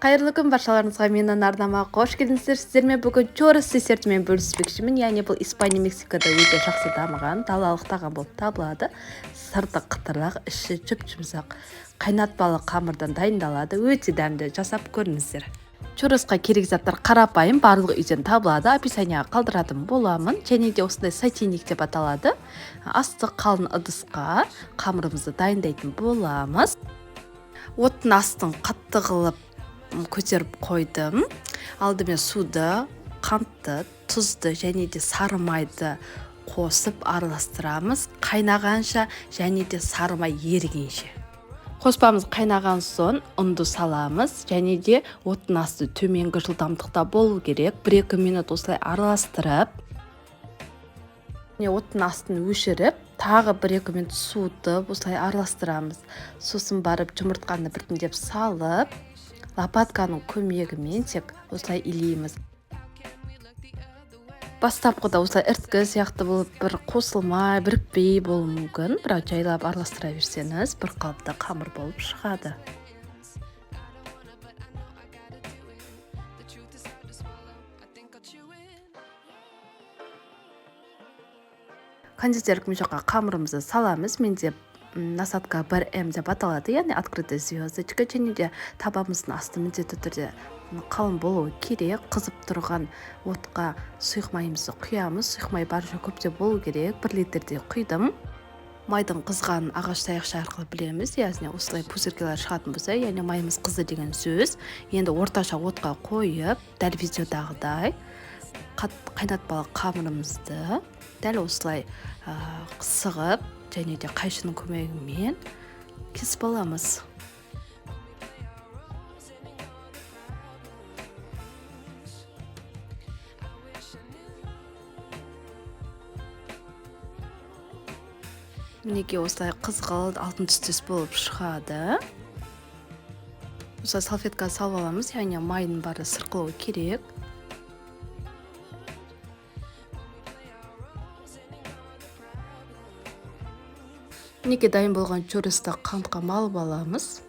Қайырлы күн баршаларыңызға, менің арнама қош келдіңіздер. Сіздермен бүгін чорос десертімен бөліспекшімін. Яғни бұл Испания, Мексикада өте жақсы дамыған далалық тағам болып табылады. Сырты қытырақ, іші жұп-жұмсақ, қайнатпалы қамырдан дайындалады. Өте дәмді, жасап көріңіздер. Чоросқа керек заттар қарапайым, барлығы үйден табылады. Описанияға қалдыратын боламын. Және де осындай сотейник деп аталады. Асты қалың ыдысқа қамырымызды дайындайтын боламыз. Оттың астын қатты қылып көтеріп қойдым. Алдымен суды, қантты, тұзды және де сары майды қосып араластырамыз. Қайнағанша және де сары май ерігенше. Қоспамыз қайнаған соң ұнды саламыз және де оттың асты төменгі жылдамдықта болу керек. 1-2 минут осылай араластырып, оттың астын өшіріп, тағы 1-2 минут суды осылай араластырамыз. Сосын барып жұмыртқаны біртіндеп салып, лопатканың көмегімен тек осылай илейміз. Бастапқыда осылай ірткі сияқты болып бір қосылмай, бірікпей болуы мүмкін, бірақ жайлап араластыра берсеңіз, бір қалыпты қамыр болып шығады. Кондитерлік мешаққа қамырымызды саламыз. Менде насадка 1М деп аталады, яғни открытая звездочка, және де табамыздың асты міндетті түрде қалың болуы керек. Қызып тұрған отқа сұйық майымызды құямыз. Сұйық май барынша көптеп болу керек. 1 литрдей құйдым. Майдың қызғанын ағаш таяқша арқылы білеміз. Яғни осылай пузырькалар шығатын болса, яғни майымыз қызды деген сөз. Енді орташа отқа қойып, дәл видеодағыдай қайнатпалы қамырымызды дәл осылай сығып және де қайшының көмегімен кесіп аламыз. Мінеке осылай қызғылт алтын түстес болып шығады. Осылай салфетка салып аламыз, яғни майдың бары сырқылуы керек. Мінеке дайын болған чоросты қантқа малып аламыз.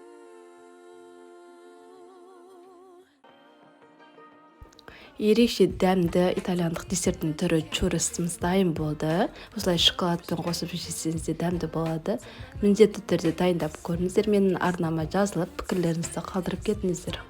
Ерекше дәмді итальяндық десерттің түрі чоросымыз дайын болды. Осылай шоколадпен қосып жесеңіз де дәмді болады. Міндетті түрде дайындап көріңіздер. Менің арнама жазылып, пікірлеріңізді қалдырып кетіңіздер.